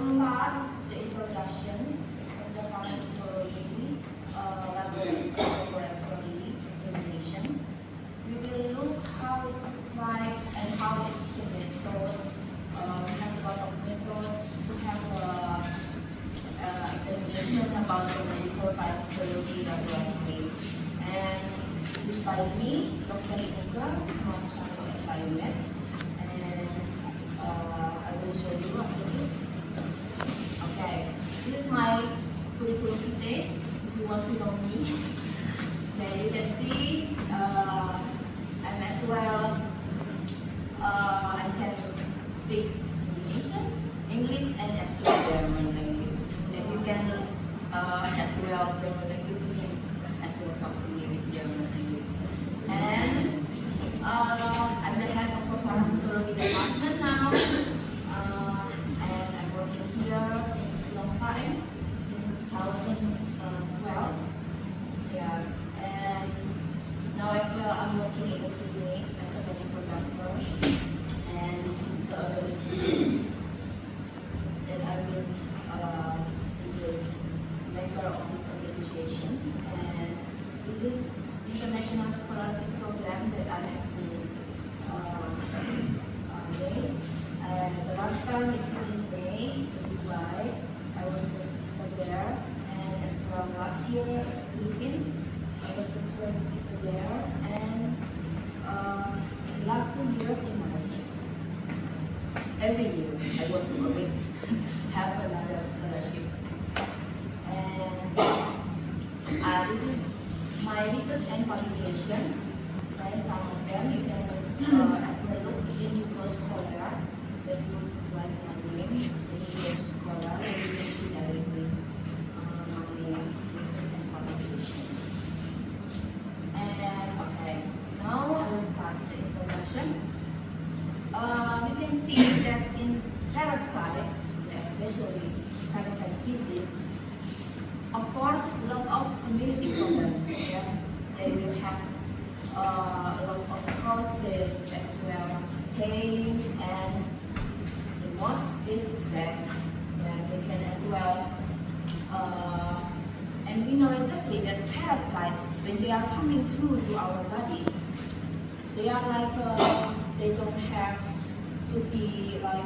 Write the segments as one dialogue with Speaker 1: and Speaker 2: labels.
Speaker 1: start the introduction of the parasitology laboratory examination. We will look how it looks like and how it's the method. We have a lot of methods to have examination about the medical parasitology laboratory. And this is by me, Dr. Inga, from Sangko Environment. And I will show you after this. Okay, this is my curriculum vitae. If you want to know me, okay, you can see I'm as well. I can speak Indonesian, English, and as well German language. And you can as well German language. You can as well talk to me with German language. And I'm the head of the parasitology department now. And I'm working here since a long time, since 2012. Yeah, and now as well I'm working in the clinic as a medical doctor. And this is the organization that I've been this member of this organization. And this is international scholarship program that I have been made. And the last time, this is in May, in Dubai. I was a speaker there. And as well last year, Philippines, I was a speaker there. And the last 2 years in Malaysia. Every year, I want to always have another scholarship. And this is my research and publication. Okay, some of them you can as well look in Google Scholar. When you write my name in Google Scholar, you can see directly my research and publication. And okay, now I will start the introduction. You can see that in parasite, especially parasite disease, of course, a lot of community problems. Yeah? They will have a lot of causes as well, pain, and the most is death. Yeah, they can as well. And we know exactly that parasites, when they are coming through to our body, they are like they don't have to be like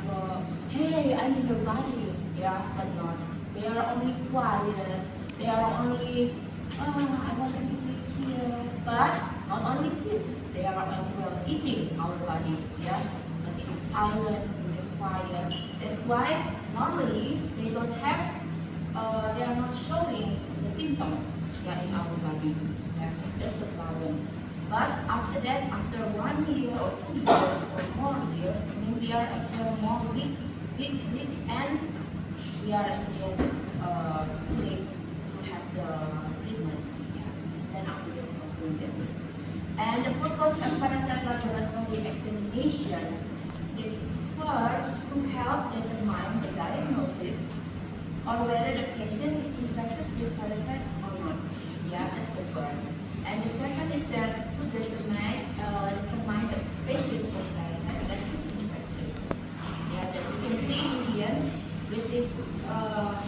Speaker 1: hey, I'm in your body. Yeah, but not. They are only quiet. They are only, I want to sleep here. But not only sleep, they are as well eating our body. Yeah, but in silence, in quiet. That's why normally they don't have, they are not showing the symptoms. Yeah, in our body. Yeah, that's the problem. But after that, after 1 year or 2 years or more years, then we are as well more weak, and we are again too late to have the treatment. Yeah, then after that, and the purpose of parasite laboratory examination is first to help determine the diagnosis or whether the patient is infected with parasite or not. Yeah, that's the first. And the second is that to determine the species of parasite that is infected. Yeah, that we can see here with this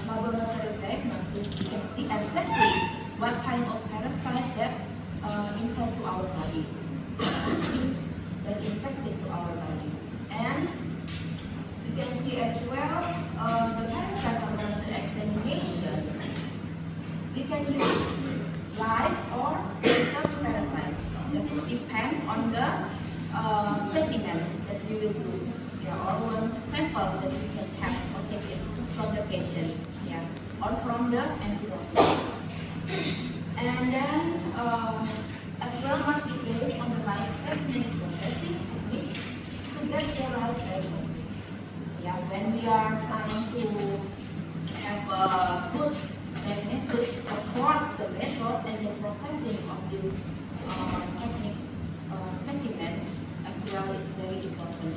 Speaker 1: laboratory diagnosis, we can see exactly what kind of parasite that inside to our body, that infected to our body. And you can see as well the parasite laboratory examination. We can use live or research parasite. That is depend on the specimen that we will use, yeah, or one samples that we can have or take it from the patient, yeah, or from the environment. And then as well must be based on the right specimen processing technique to get the right diagnosis. Yeah, when we are trying to have a good diagnosis, of course, the method and the processing of this techniques specimen as well is very important.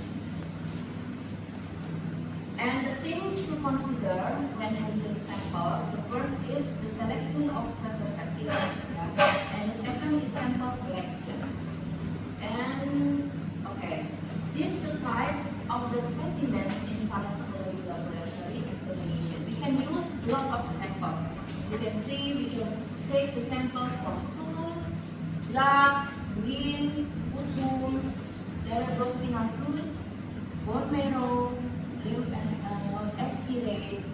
Speaker 1: And the things to consider when handling samples, the first is the selection of preservative, yeah? And the second is sample collection. And okay, these two types of the specimens in parasitology laboratory examination. We can use a lot of samples. You can see we can take the samples from stool, blood, urine, sputum, cerebrospinal fluid, bone marrow, lymph and aspirate,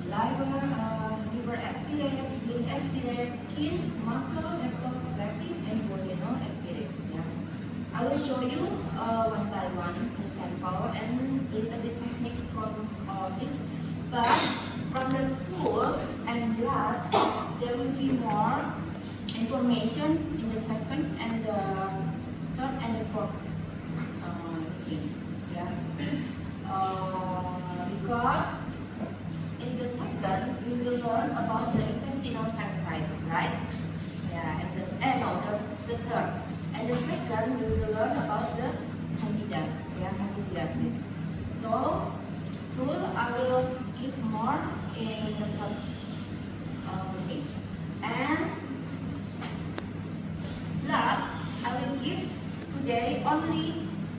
Speaker 1: liver aspirate, spleen aspirate, skin, muscle, muscle scraping, and duodenal aspirate. Yeah. I will show you one by one the sample and a little bit technique from this. But from the stool and blood, there will be more information in the second and the third and the fourth thing. Yeah. Because in the second we will learn about the intestinal parasite, right? Yeah, and the third. And the second we will learn about the candida, yeah, candidiasis. So stool I will give more in the third thing. And blood I will give today only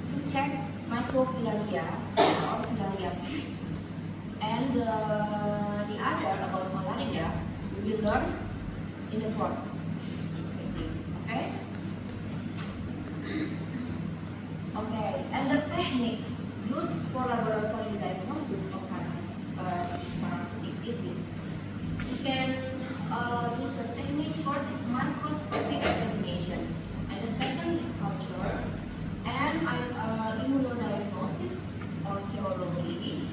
Speaker 1: to check microfilaria or filariasis. And the other about malaria we will learn in the fourth. Okay? Okay, and the technique used for laboratory diagnosis of parasitic disease, we can use the technique. First is microscopic examination, and the second is culture, and immunodiagnosis or serology,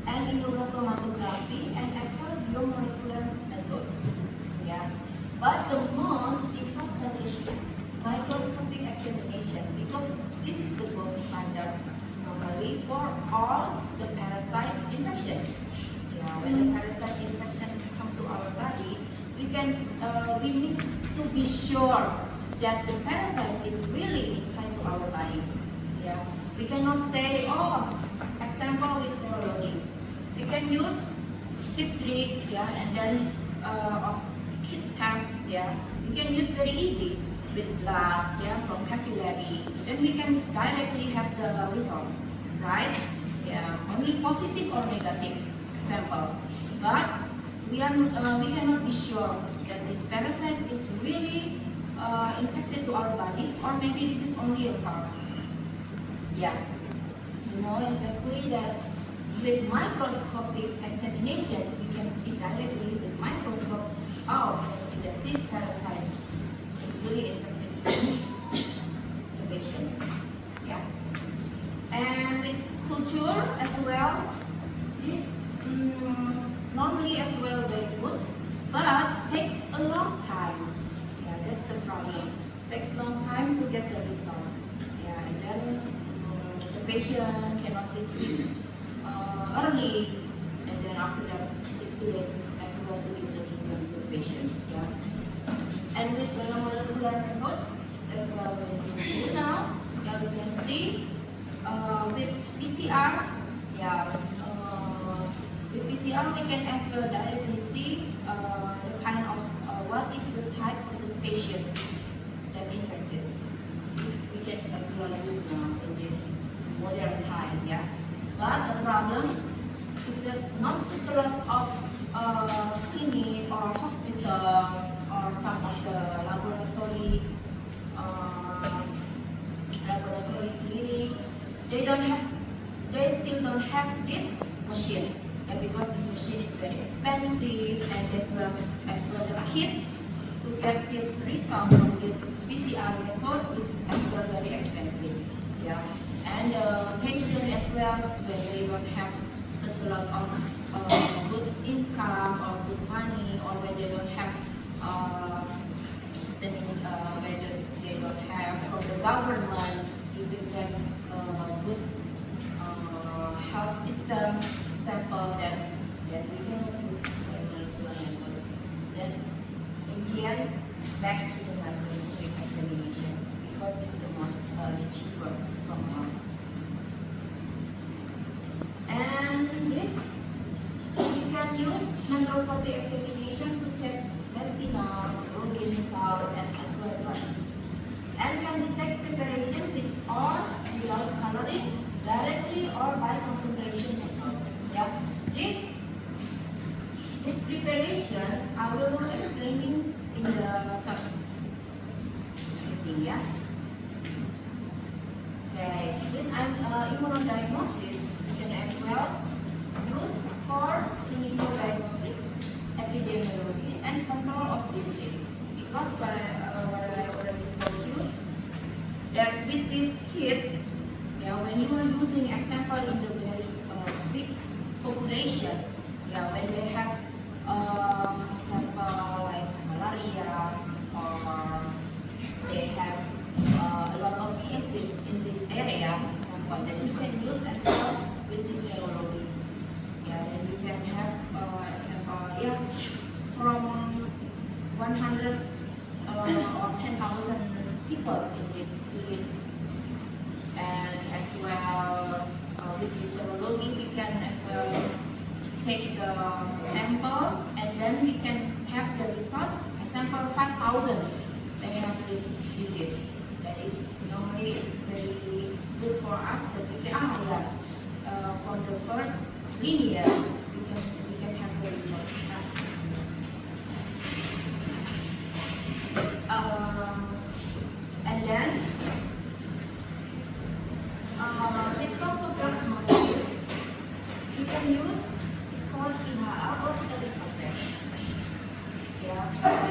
Speaker 1: and immunochromatography, and as well biomolecular methods. Yeah, but the most important is microscopic examination because this is the gold standard normally for all the parasite infection. Yeah, when the parasite infection come to our body, we need to be sure that the parasite is really inside to our body. Yeah, we cannot say, oh, example with serology. We can use tip trick, yeah, and then kit test, yeah. We can use very easy with blood, yeah, from capillary. Then we can directly have the result, right? Yeah, only positive or negative sample. But we cannot be sure that this parasite is really infected to our body, or maybe this is only a false. Yeah, you know exactly that with microscopic examination, we can see directly with microscope. Oh, we can see that this parasite is really infected the patient. Yeah, and with culture as well, this normally as well very good, but takes a long time. Yeah, that's the problem. Takes a long time to get the result. Yeah, and then the patient cannot be treated early, and then after that it's too late as well to give the treatment to the patient. Yeah, and with molecular methods as well very good now. Yeah, we can see with PCR. Yeah. With PCR, we can as well directly see the kind of what is the type of the species that infected. This we can as well use now in this modern time, yeah. But the problem is that not such a lot of clinic or hospital or some of the laboratory clinic, they still don't have this machine. Yeah, because this machine is very expensive, and as well the kit to get this result from this PCR method is as well very expensive. Yeah, and the patient as well, when they don't have such a lot of good income or good money, or when they don't have whether they don't have from the government giving them good health system sample, that we cannot use this molecular method. Then in the end, back to the microscopic examination because it's the most cheaper from all. And this you can use microscopic examination to check intestinal, urine, bowel, and as well blood, and can detect preparation with or without directly or by concentration method. Yeah, this preparation I will explaining in the third meeting. Yeah. Okay. With immunodiagnosis, you can as well use for clinical diagnosis, epidemiology, and control of disease. Because what I already told you, that with this kit, yeah, when you are using example in the very big population, yeah, when they have example like malaria or they have a lot of cases in this area, for example, then you can use as well with this serology. Yeah, then you can have example, yeah, from 100 or 10,000 people in this unit. And as well, with this serology, we can as well take the samples and then we can have the result. Example, 5,000, they have this disease. That is, normally it's very good for us that we can, for the first linear, we can have the result. And then, with toxoplasmosis, you can use, it's called IHA or ELISA test. Yeah,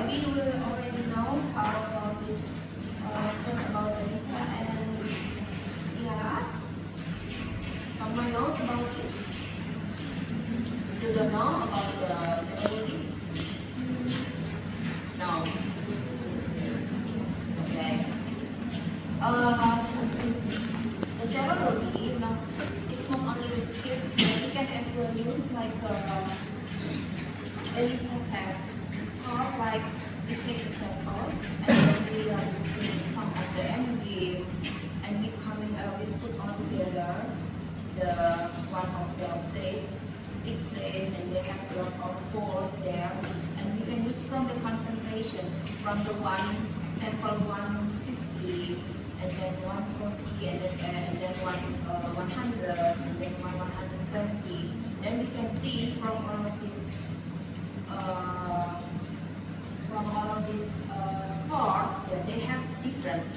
Speaker 1: maybe you will already know how about this, talk about ELISA and IHA. Someone knows about this? You don't know about the serology? No. Okay. The serology, no, it's not only with kit, but you can as well use like ELISA test. It's called like we take the samples and then we are using some of the enzyme and we put all together the one of the plate, big plate, and they have a lot of holes there, and we can use from the concentration from the one sample 150 and then 140 and then 100 and then 120. Then we can see from all of these scores that they have different,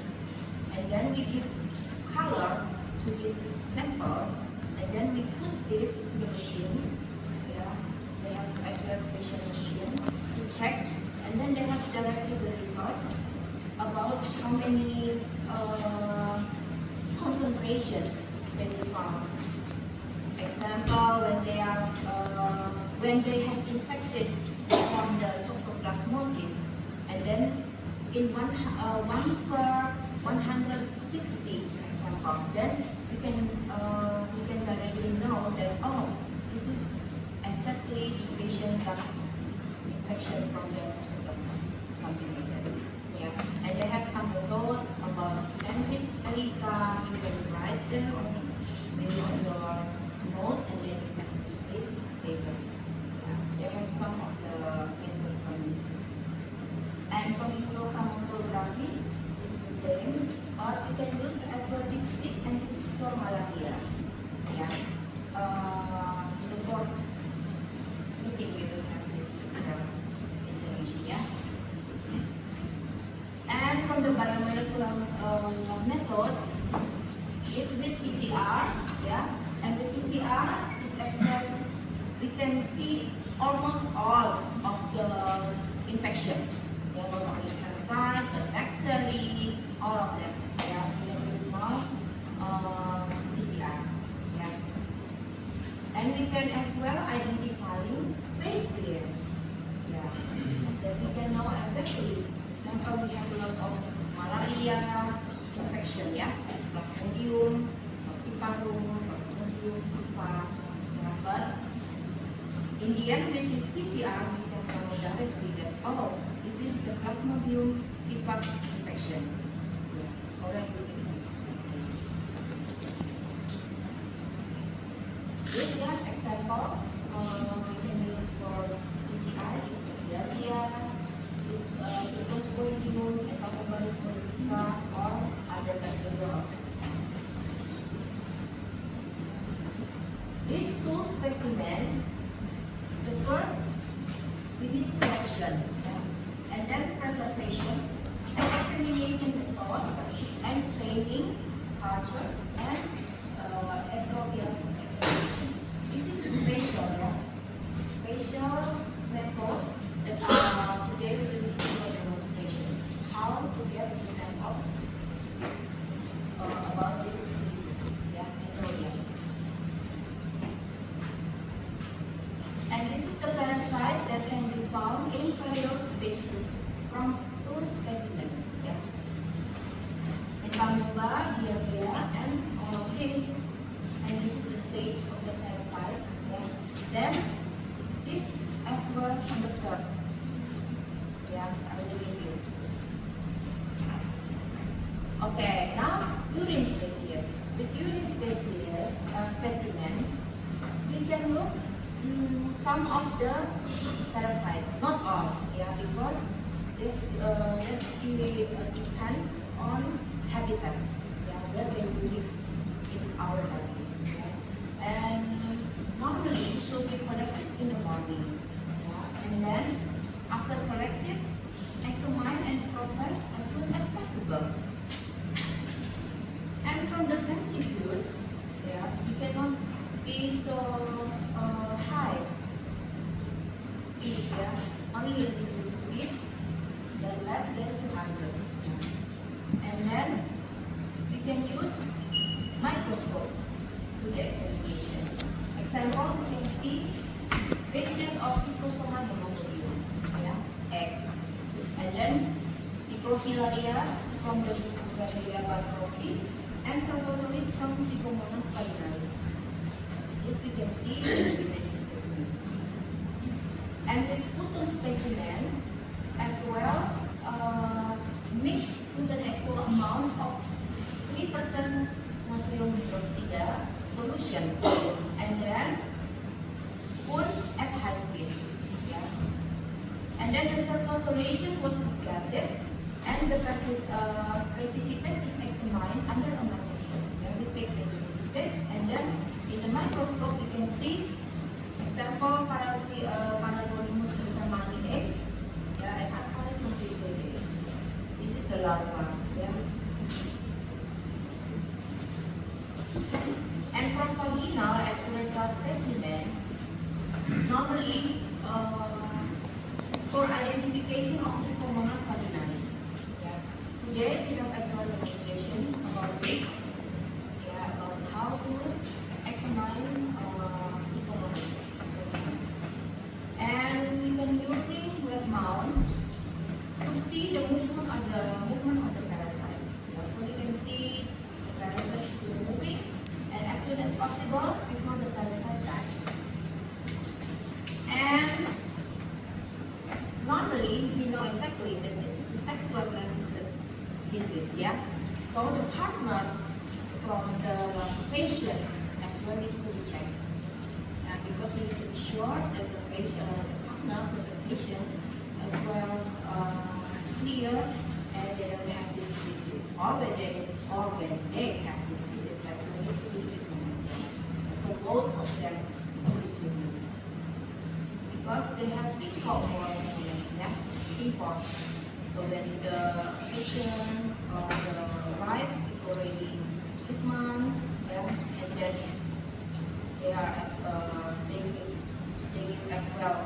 Speaker 1: and then we give color to these samples, and then we put this to the machine. Yeah, they have special machine to check, and then they have directly the result about how many concentration they found. Example, when they have infected from the toxoplasmosis, and then in one per 160 example, then we can directly know that, oh, this is exactly this patient got infection from the toxoplasmosis, something like that. Yeah, and they have some method about sandwich ELISA. You can write them on maybe on your note, and then you can put it paper. Yeah, they have some of the method from this. And from immunochromatography, it's the same, but you can use as well dipstick, and this is for malaria. Yeah. In the fourth meeting, we will have this information. Yeah. And from the biomolecular method, it's with PCR. Yeah. And with PCR, is as well, we can see almost all of the infection. Not only parasite, but bacteria, all of them. Yeah, we can use small PCR. Yeah, and we can as well identify species. Yeah, that we can know exactly. For example, we have a lot of malaria infection. Yeah, Plasmodium, Falciparum, Plasmodium, Vivax. Yeah, but in the end, with this PCR, we can know directly that, oh, this is the Plasmodium vivax infection. Yeah, already. With that example, we can use for PCR is diarrhea, is Plasmodium, Enterococcus morbidica, or other bacterial organisms. specimen, the first we need collection, and then preservation, and examination method, and staining, culture, and enterobiasis examination. This is the special method that today we will do a demonstration. How to get the samples about this disease, enterobiasis. And this is the parasite that can be found in various species from stool specimen. And Amoeba, here, and all of this. And this is the stage of the parasite. Then this as well on the third. I will review. Okay, now urine species. With urine specimen, we can look some of the parasite, not all, because this depends on habitat, where they live in our body. And normally it should be collected in the morning, and then after collected, examine and process as soon as possible. And from the centrifuge, it cannot be so high speed, only a little speed, then less than 200. And then we can use microscope to the examination. Example, we can see species of Schistosoma pneumoniae, egg. And then Microfilaria from the Microfilaria Batropi, and Proposolid from Trichomonas spinalis. This we can see in the urine specimen. And with sputum specimen as well, mix with an equal amount of 3% natrium hydroxide solution, and then spoon at high speed. And then the surface solution was discarded, and the precipitate is examined under a microscope. We take the precipitate, and then in the microscope we can see example Paragonimus mustamani egg, and Ascaris umbilicalis. This is the larva. And from vaginal and urethral specimen, normally for identification of Trichomonas vaginalis. Today we have as well demonstration about this, about how to examine Trichomonas vaginalis. And we can using wet mount to see the movement of the parasite. So we can see the parasite is still moving, and as soon as possible before the parasite dies. And normally we know exactly that this is the sexual transmitted disease, So the partner from the patient as well needs to be checked, because we need to be sure that the patient, the partner from the patient as well clear, and they don't have this disease, or when they have this disease, as well need to be treated as well. So both of them need to be treated, because they have big problem. Import. So when the patient or the wife is already treatment, and then they are as they give as well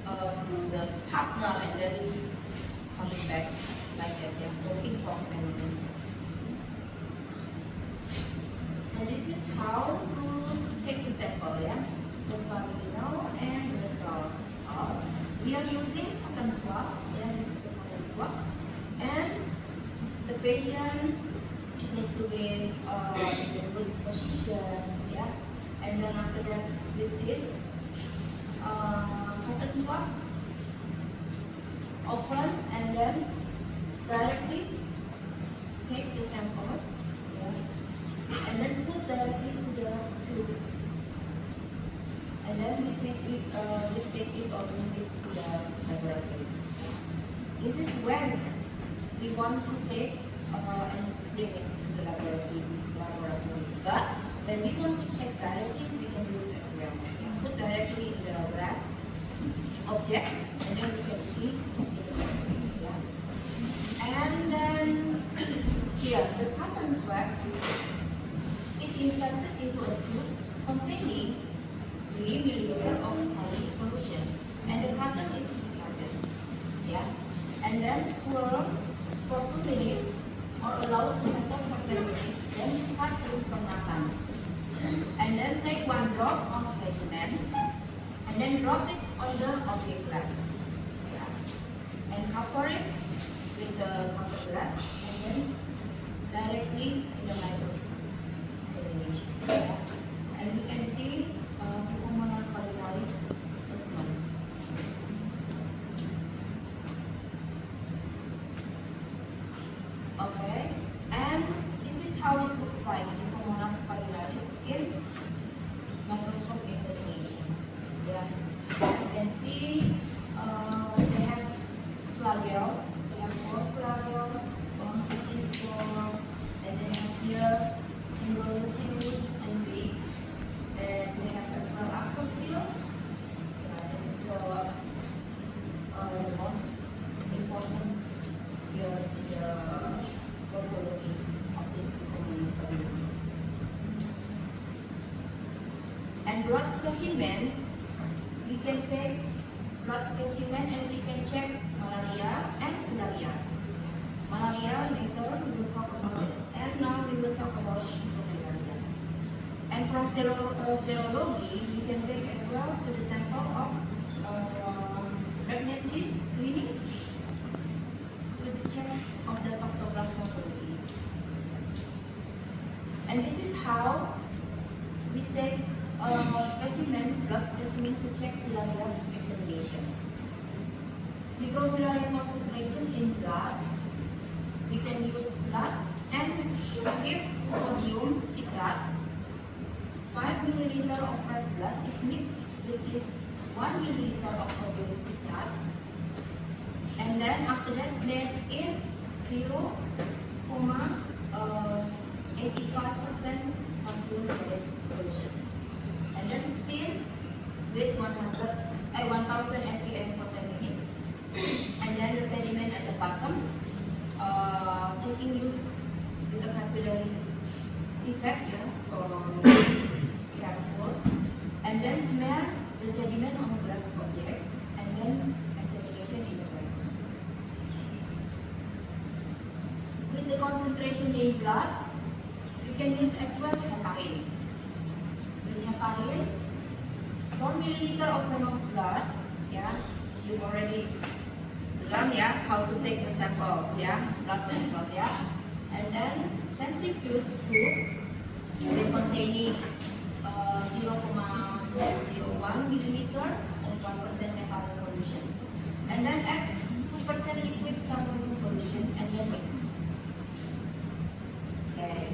Speaker 1: to the partner, and then coming back like that. So import and this is how to take the sample. The vaginal and the rectal. We are using cotton swab. This is the cotton swab, and the patient needs to be in a good position, And then after that, with this cotton swab, open and then directly take the samples, and then put directly to the tube. And then we take this or bring this to the laboratory. This is when we want to take and bring it to the laboratory. But when we want to check directly, we can use as flagell. Yeah, put directly in the glass object, and then you can see it. Yeah. And then here, the cotton swab is inserted into a tube containing 3 milliliters of saline solution, and the cotton is discarded. Yeah, and then swirl for 2 minutes or allow to settle for 10 minutes. Then discard the supernatant. And then take 1 drop of sediment and then drop it on the object glass. Yeah. And cover it with the cover glass and then directly in the microscope examination. Yeah. And you can see pulmonary foliaris movement. Okay, and this is how it looks like in pulmonary foliaris in microscope examination. Yeah, you can see they have flagell. They have 4 flagell, 1, 2, 3, 4, and they have here single nucleus and big. And they have as well axosphere. Yeah, this is the most important here in the morphology of these two components. And blood specimen, we can take blood specimen and we can check malaria and filaria. Malaria later we will talk about, and now we will talk about filaria. And from serology, we can take as well to the sample of pregnancy screening to check of the toxoplasma protein. And this is how we take specimen, blood specimen to check filaria examination. Microfilaria concentration in blood, we can use blood and give sodium citrate. 5 milliliter of fresh blood is mixed with this 1 milliliter of sodium citrate, and then after that blend in 0.85% calculated solution, and then spin with 1000 ppm for 10 minutes, and then the sediment at the bottom, taking use with the capillary effect, yeah, so careful, and then smell the sediment on the glass object, and then examination in the microscope. With the concentration in blood, we can use as well heparin. With heparin, 4 milliliter of venous blood, yeah, you already learned, yeah, how to take the samples, yeah, blood samples, yeah, and then centrifuge soup with containing 0.01 milliliter and 1% heparin solution, and then add 2% liquid saline solution and then mix. Okay,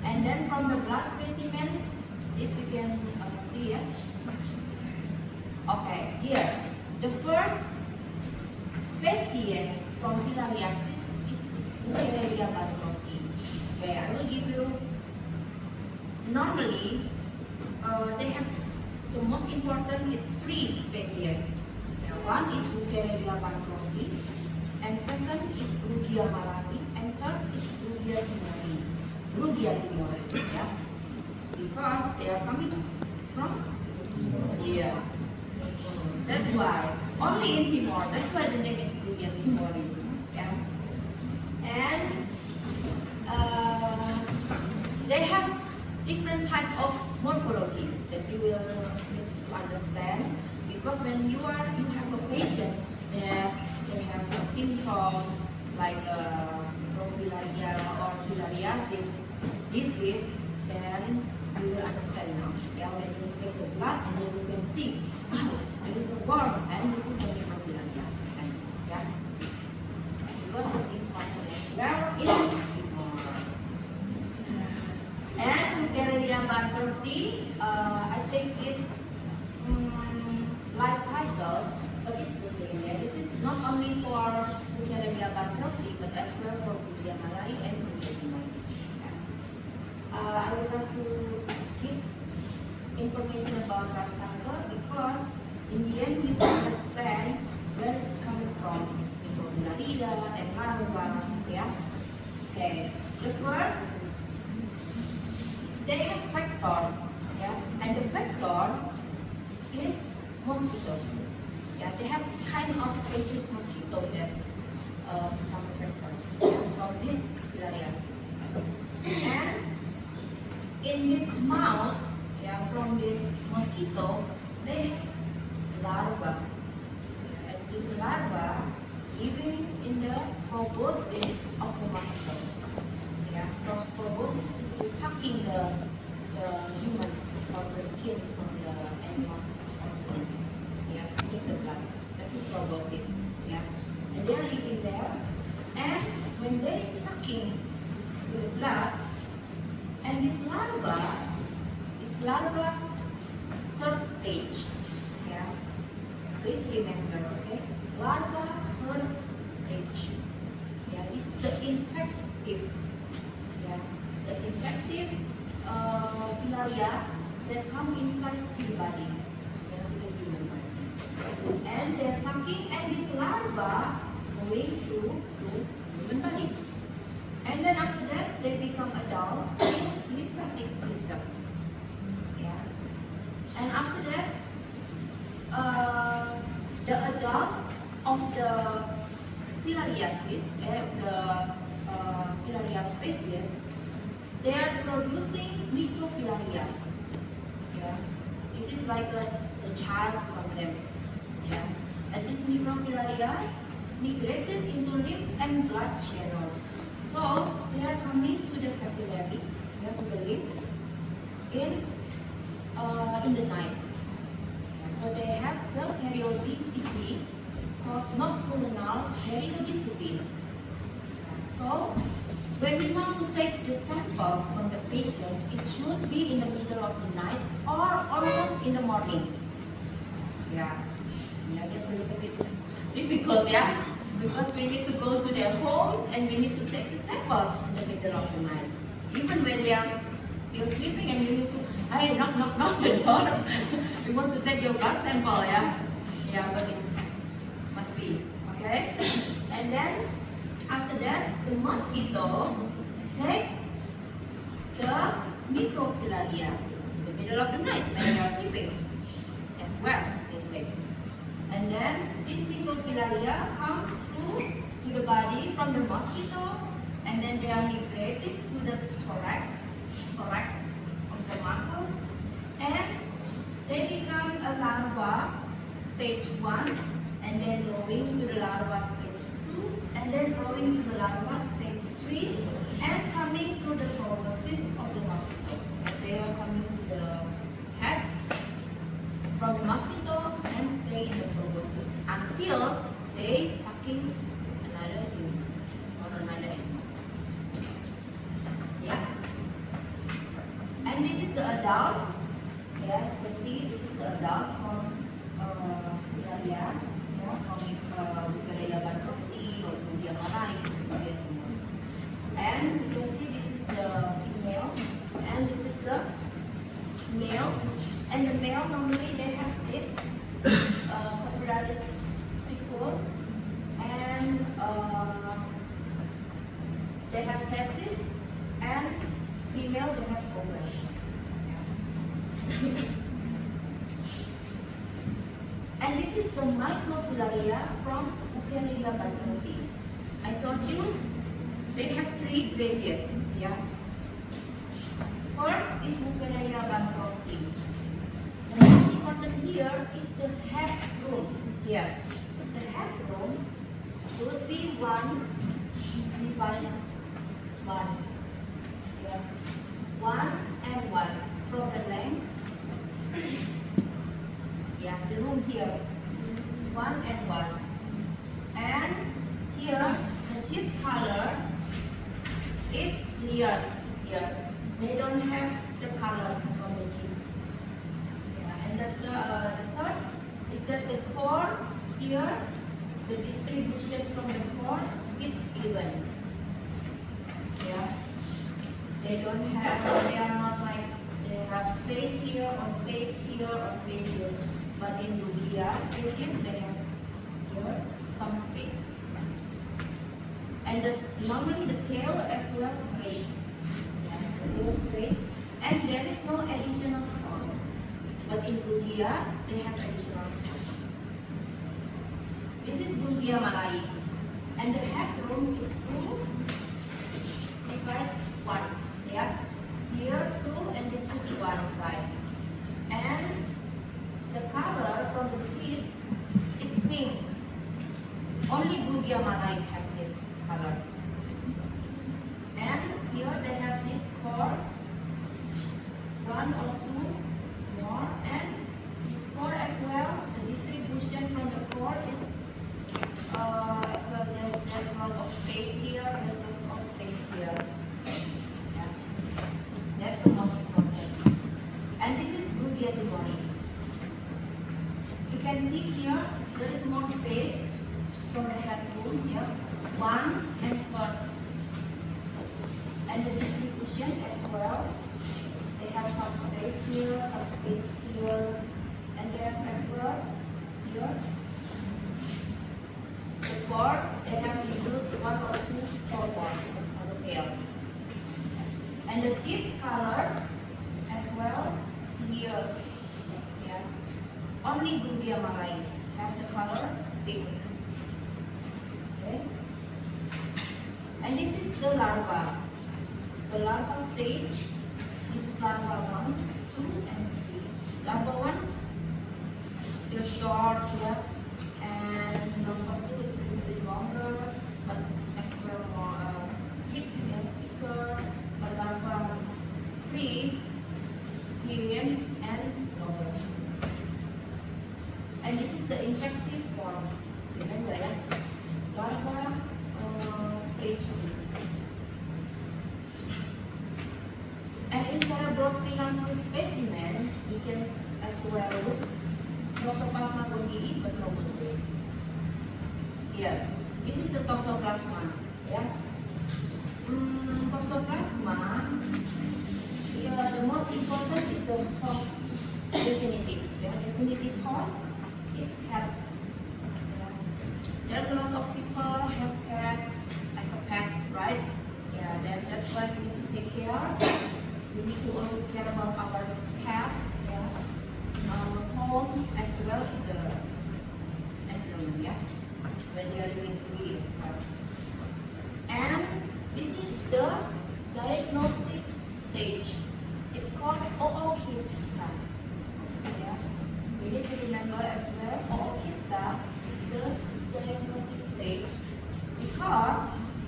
Speaker 1: and then from the blood specimen, this we can see, yeah. Okay, here the first species from filariasis is Wuchereria bancrofti. Okay, I will give you. Normally, they have the most important is 3 species. One is Wuchereria bancrofti, and second is Rugia malari, and third is Rugia timori. Yeah, because they are coming from here. That's why only in Timor. That's why the name is Rugia timori. Yeah, and they have different type of morphology that you will need to understand, because when you have a patient that they have a symptom like microfilaria or filariasis disease, then you will understand now. Yeah, when you take the blood and then you can see, oh, there is a worm and this is a microfilaria. Yeah, because it's important as well in and Wuchereria bancrofti, I think is life cycle, but it's the same. Yeah, this is not only for Wuchereria bancrofti, but as well for Rugia malari and Rugia timori. I would like to give information about life cycle because in the end we understand where it's coming from. Microfilariida and larva, yeah. Okay. The first, they have factor, yeah, and the factor is mosquito. Yeah, they have kind of species mosquito that become a factor, yeah, from this filariasis. And in this mouth, yeah, from this mosquito, they have larva. And this larva living in the proboscis of the mosquito. Yeah, proboscis is sucking the human or the skin from the animals. Yeah, to get the blood. That is proboscis. Yeah, and they are living there. And when they sucking the blood, and this larva, it's larva third stage. Yeah, please remember, okay? Larva third stage. Yeah, this is the infective. Yeah, the infective filaria that come inside the body, yeah, to the human body. And they're sucking, and this larva going to human body. And then after that, they become adult in lymphatic system. Yeah. And after that, the adult of the filariasis, the filaria species, they are producing microfilaria. Yeah. This is like a child from them. Yeah. And this microfilaria migrated into lymph and blood channel. So they are coming to the capillary, yeah, to the lymph in the night. Yeah, so they have the periodicity. It's called nocturnal periodicity. Yeah, so when we want to take the samples from the patient, it should be in the middle of the night or almost in the morning. Yeah, yeah, that's a little bit difficult, yeah. Because we need to go to their home and we need to take the samples in the middle of the night. Even when they are still sleeping and you need to, hey, knock, knock, knock the door. We want to take your blood sample, yeah? Yeah, but it must be, okay? And then, after that, the mosquito take the microfilaria in the middle of the night when they are sleeping as well. They take. And then, this microfilaria come to the body from the mosquito, and then they are migrated to the thorax of the muscle, and they become a larva stage 1, and then growing to the larva stage 2, and then growing to the larva stage 3, and coming to the proboscis of the mosquito. They are coming to the head from the mosquito and stay in the proboscis until they sucking another human or another animal. Yeah. And this is the adult. Yeah, you can see this is the adult from filaria, yeah, from Filaria bancrofti or Fugia malai. And you can see this is the female, and this is the male. And the male normally they have this apparatus stickle, and they have testes, and female they have ovaries. And this is the microfilaria from Fuchsia bancrofti. I told you they have 3 species. Yeah. First is Fuchsia bancrofti. And what's important here is the head room. Here, the head room should be 1 divided 1. Yeah. 1 and 1 from the length. Yeah, the room here, 1 and 1. And here, the sheet color is clear here. They don't have the color from the sheet. Yeah, and the third is that the core here, the distribution from the core is even. Yeah, they are not like they have space here, or space here, or space here. But in Rugia species, they have here some space. And normally the tail as well straight. Yeah, the tail straight. And there is no additional cost. But in Rugia, they have additional cost. This is Rugia Malay. And the headroom is 2 divided 1. Yeah. Here 2 and this is 1 side. And the color from the seed is pink. Only Rugia Malay have this color. And here they have this core, 1 or 2 more, and this core as well. The distribution from the core is as well. There's a lot of space here. There's a lot of space here. Yeah. That's the most important. And this is Rugia Tubari. You can see here there is more space from the headroom here. 1 and 1. And the distribution as well. They have some space here, some space here, and there as well here. The core, they have included 1 or 2 core board on the tail. And the seeds color as well here. Yeah. Only Rugia Malay has the color pink. Okay. And this is the larva. The larva stage. This is larva 1, 2, and 3. Larva 1, they're short, yeah. And number 2 is a little bit longer, but as well more thick, yeah, thicker. But larva 3 is thin and longer. And this is the infective form. Remember, yeah? Larva stage 3. And in Cerebrospinal fluid specimen, we can as well look Toxoplasma gondii but robustly. Here, this is the Toxoplasma. Yeah. Toxoplasma. Yeah, the most important is the host definitive. Yeah, definitive host is cat. Yeah. There's a lot of people have cat as a pet, right? Yeah, that's why we need to take care. We need to always care about our cat, yeah, in our home as well in the environment, yeah, when they are living free as well. And this is the diagnostic stage. It's called Oocysta. Yeah, we need to remember as well. Oocysta is the diagnostic stage because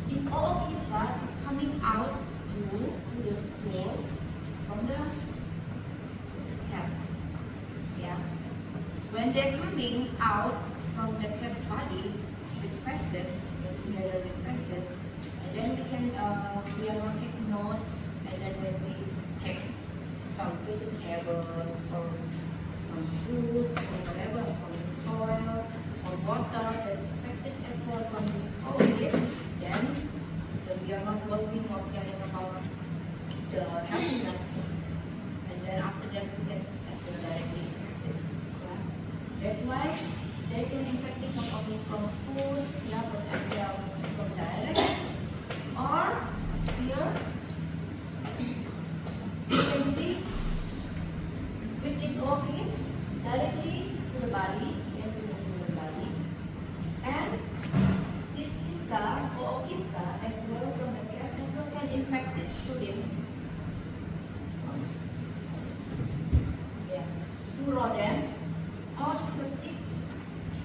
Speaker 1: this Oocysta is coming out to the stool from the cat. Yeah. When they're coming out from the cat body with feces, together with feces, and then we can we are going to take note, and then when we take some vegetables or some fruits or whatever from the soil or water that affected as well from this oocyst, then we are not worrying or caring about the healthiness, and then after that we can as well directly infect it. Yeah? That's why they can infect it not only from food, yeah, but as well from direct. Or here you can see with this oocyst directly to the body and to the human body, and this kysta or oocysta as well from the cat as well can infect it to this. Yeah, to rodent or to tick,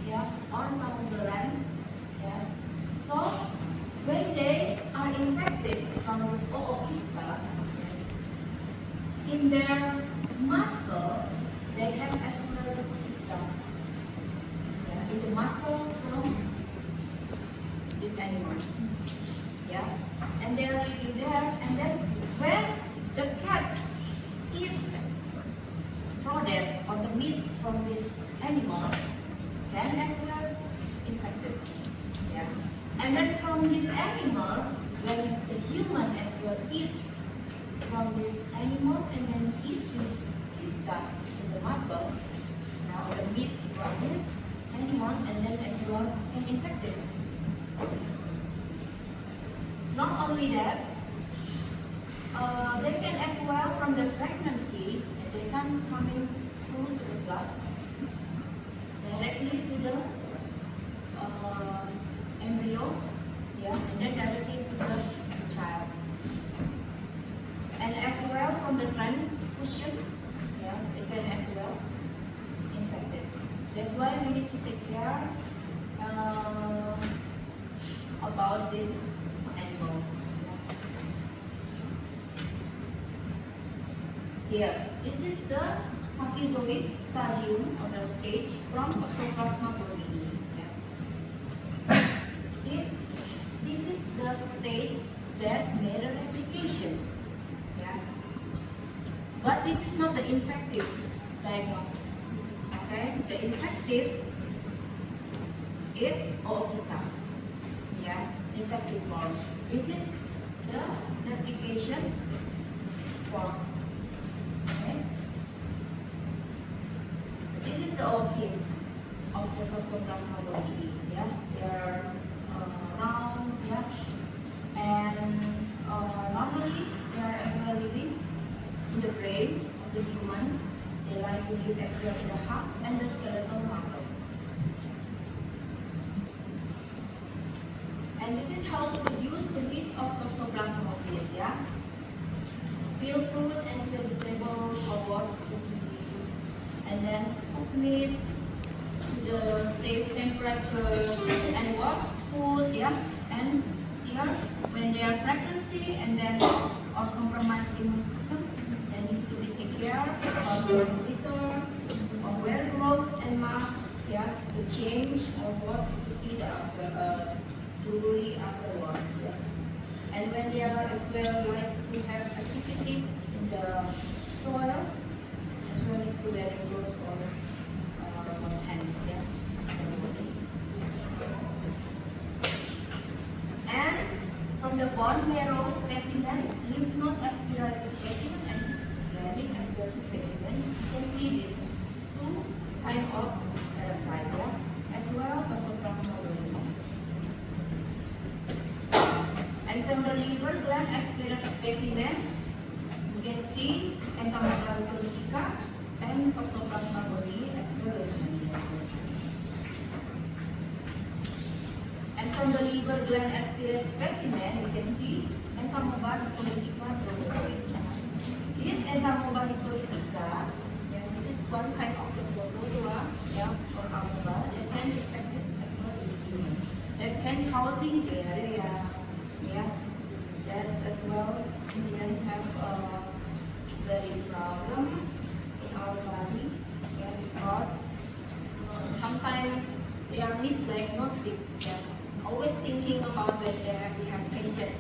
Speaker 1: yeah, on some of the land. Yeah. So when they are infected from this oocysta, in their muscle they have as well this kysta. Yeah, in the muscle from these animals. Yeah, and they are living there, and then when the cat eats rodent or the meat from these animals, can as well infect it. Yeah, and then from these animals, when the human as well eats from these animals and then eat this well can infect it. Not only that, they can as well from the pregnancy, they can come in through the blood directly to the embryo, yeah, and then directly to the child. And as well from the transfusion, yeah, it can as well infect it. That's why we need to take care about this angle. Here, this is the phagocytic stadium or the stage from Toxoplasma gondii. Yeah. This is the stage that made a replication. Yeah. But this is not the infective diagnosis. Okay, the infective it's oocysta. Yeah, infective form. This is the replication form. Okay. This is the oocyst of the Toxoplasma gondii. Yeah, they are round. Yeah, and normally they are as well living in the brain of the human. They like to live as well in the heart and the skeletal muscle. And this is how to reduce the risk of toxoplasmosis. Yeah, peel fruits and vegetables or wash and then cook meat to the safe temperature and wash food. Yeah, and here when they are pregnancy and then or compromised immune system, they needs to be taken care of litter or wear gloves and masks. Yeah, to change or wash to feed thoroughly afterwards. Yeah. And when they are as well likes to have activities in the soil, as well needs to wear gloves or wash hands. Yeah. And from the bone marrow specimen, lymph node aspirated specimen and splenic aspirated specimen, you can see this two type of parasite, yeah, as well as Toxoplasma gondii. And from the liver gland aspirated specimen, you can see Entomoeba histolytica and Toxoplasma gondii as well as and from the liver gland aspirated specimen, you can see Entomoeba histolytica protozoa. This Entomoeba histolytica, yeah, this is one type of the protozoa, yeah, or amoeba that can be infected as well in human. That can causing diarrhea, yeah. That's as well can have a very problem in our body, yeah, because sometimes they are misdiagnosed. Yeah. Always thinking about when we have patient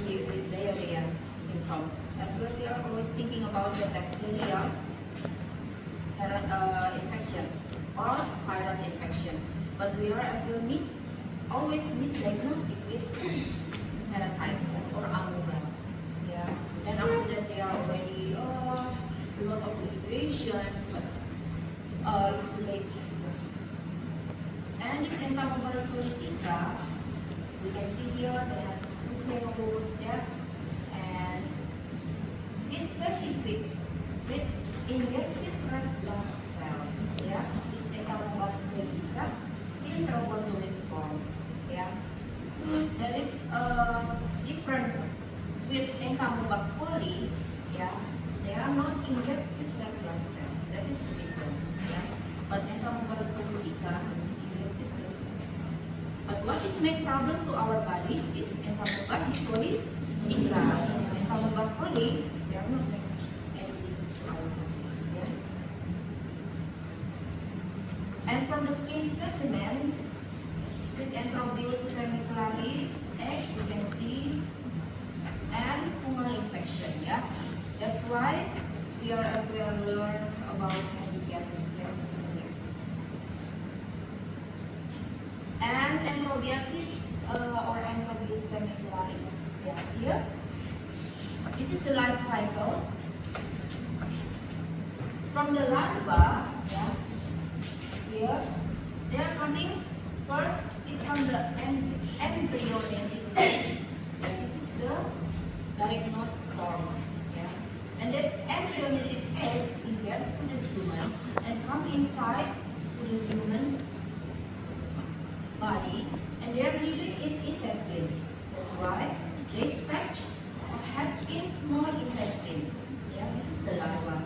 Speaker 1: with diarrhea syndrome. As well, we are always thinking about the bacterial infection or virus infection. But we are as well always misdiagnosed with parasites or amoeba. Yeah. And after that, they are already a lot of dehydration, but it's too late as well. And this Entomoeba histolytica, we can see here they have nucleoles, yeah, and this specific with ingested red blood cell, yeah, this Entomoeba histolytica in thrombozoid form, yeah. That is different with Entomoeba coli, yeah, they are not ingested red blood cell, that is different, yeah, but Entomoeba histolytica is ingested red blood cell. But what is main problem to our body is Entomoeba histolytica. Entomoeba coli, they are not making any disease to our body, yeah. And from the skin specimen, with Enterobius vermicularis egg, you can see, and fungal infection, yeah. That's why we are as well learn about candidiasis next. And enterobiasis or Enterobius vermicularis, yeah. Here, this is the life cycle from the larva, yeah. Here, they are coming First is from the embryonic egg. And this is the diagnosed form. Yeah. And this embryonic egg ingests to the human and come inside to the human body, and they are living in intestine. That's why they stretch or hatch in small intestine. Yeah, this is the larva.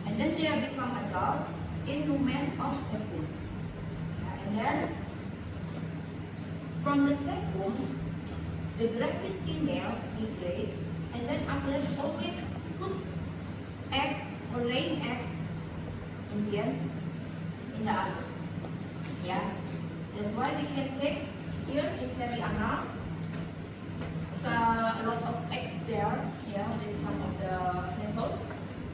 Speaker 1: And then they are become adult in lumen of secund. And then from the second, the graphic female migrate, and then after that always put eggs or laying eggs in the end in the anus. Yeah, that's why we can take here in perianal a lot of eggs there. Yeah, with some of the method,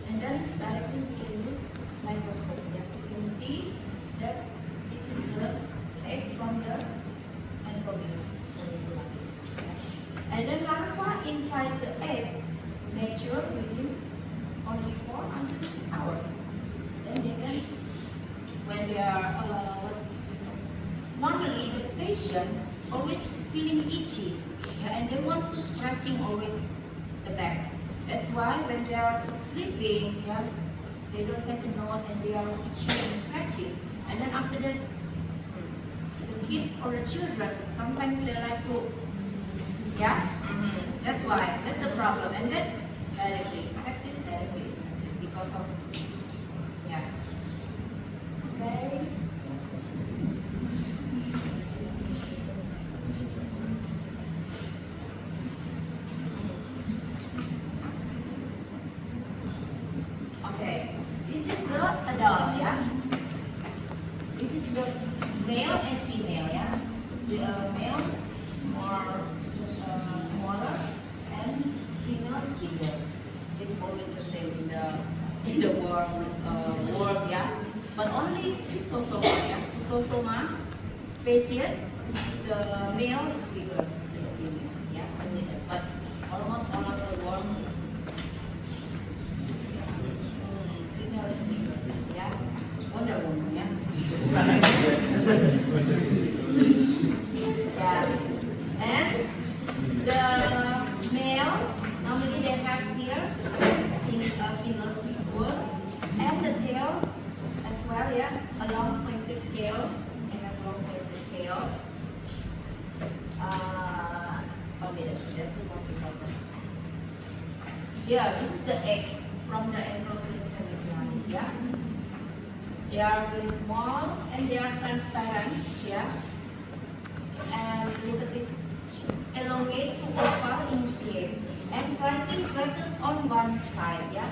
Speaker 1: and then directly we can use microscope. Yeah, you can see that this is the egg from the Enterobius folliculis. Yeah. And then larva inside the eggs mature within only 4 until 6 hours. Then they can, when they are normally the patient always feeling itchy, yeah, and they want to stretching always the back. That's why when they are sleeping, yeah, they don't take a note and they are itchy and scratching. And then after that, the kids or the children sometimes they like to, yeah, that's why that's the problem. And then directly affected directly because of, yeah. Okay. Okay, this is the adult, yeah. This is the male and female, yeah. The male is more smaller and female is bigger. It's always the same in the world, yeah. But only cystosoma, yeah. Cystosoma species, the male is bigger than the female, yeah. Only that. But almost all of the worm is female is bigger, yeah. Wonder Woman, yeah. Yeah. And the male, normally they have here single word, and the tail as well, yeah, a long pointed tail and a long pointed tail. Okay, that's the most important. Yeah, this is the egg from the Enterobius familiaris, yeah. They are very small and they are transparent, yeah, and a little bit elongate to oval in shape and slightly flattened on one side, yeah.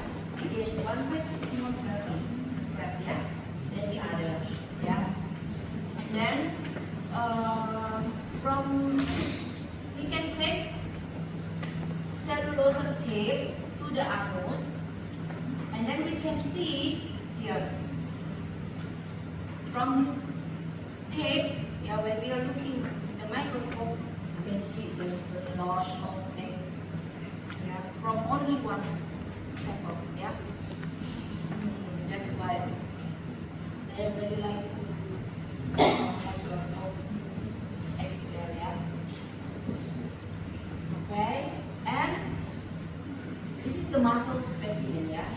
Speaker 1: Yes, one side is more flat, yeah, than the other, yeah. And then from we can take cellulose tape to the anus, and then we can see here. From this tape, yeah, when we are looking at the microscope, you can see there's a lot of eggs, yeah, from only one sample, yeah. That's why they very like to have a lot of eggs there, yeah. Okay, and this is the muscle specimen, yeah.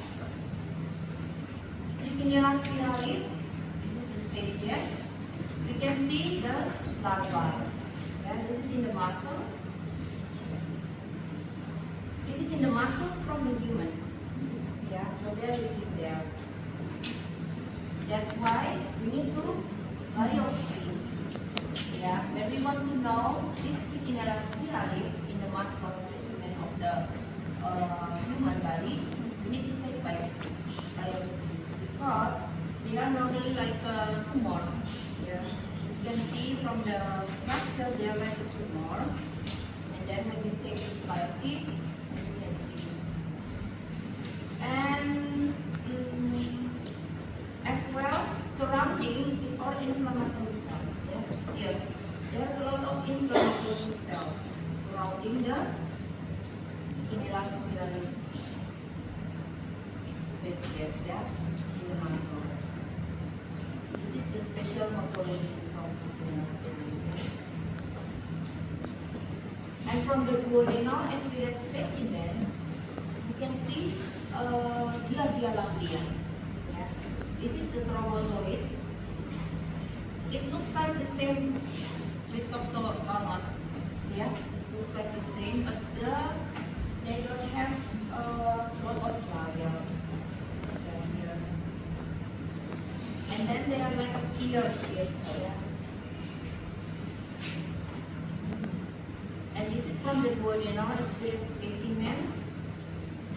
Speaker 1: Trichinella spiralis. Yes, we can see the larva. Yeah, this is in the muscle. This is in the muscle from the human. Yeah, so there it is there. That's why we need to biopsy. Yeah, when we want to know this Trichinella spiralis in the muscle specimen of the human body, we need to take biopsy. Because they are normally like a tumor. Yeah. You can see from the structure they are like a tumor. And then when you take this biopsy, you can see. And as well, surrounding with all inflammatory cells. Yeah. Here, there's a lot of inflammatory cells surrounding the Trichinella spiralis species, yeah, in the muscle. This is the special morphology from Trichinella spiralis. from the duodenal aspirate specimen, you can see dia lambian. Yeah. This is the thrombozoid. It looks like the same with not. Yeah, it looks like the same, but they don't have a lot of flagella here. And then they are like a pear shape. Yeah. And this is from the duodenal aspirate specimen.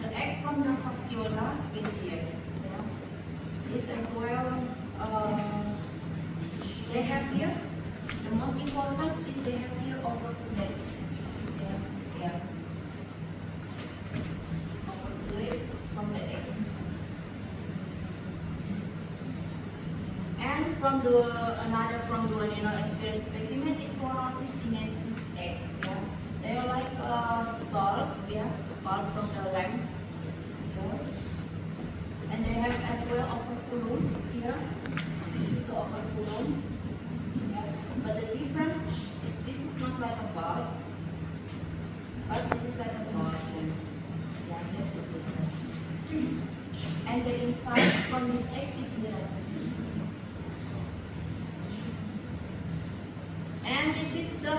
Speaker 1: The egg from the Fasciola species. Yeah. This as well. They have here. The most important is they have here overplate. Yeah. Overplate from the egg. And from another from duodenal aspirate specimen is Phoromys sinensis egg. Yeah. They are like bulb, yeah, bulb from the lamp. Yeah. And they have as well operculum here. This is the operculum. Yeah. But the difference is this is not like a bulb, but this is like a bulb. Yeah, that's the difference. And the inside from this egg is miracid. And this is the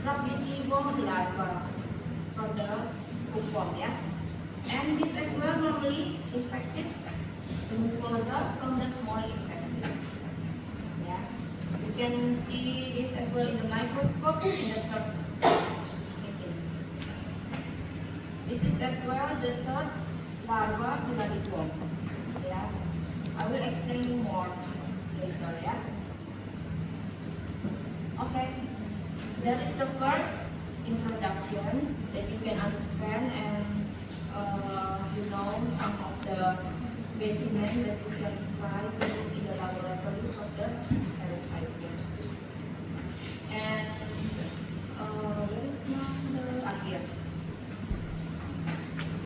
Speaker 1: Rapidibone larva from the hookworm, yeah. And this as well normally infected the mucosa from the small intestine. Yeah. You can see this as well in the microscope in the third. This is as well the third larva Filariform. Yeah. I will explain more later, yeah. Okay. That is the first introduction that you can understand and you know some of the specimen that you can try to do in the laboratory of the parasite.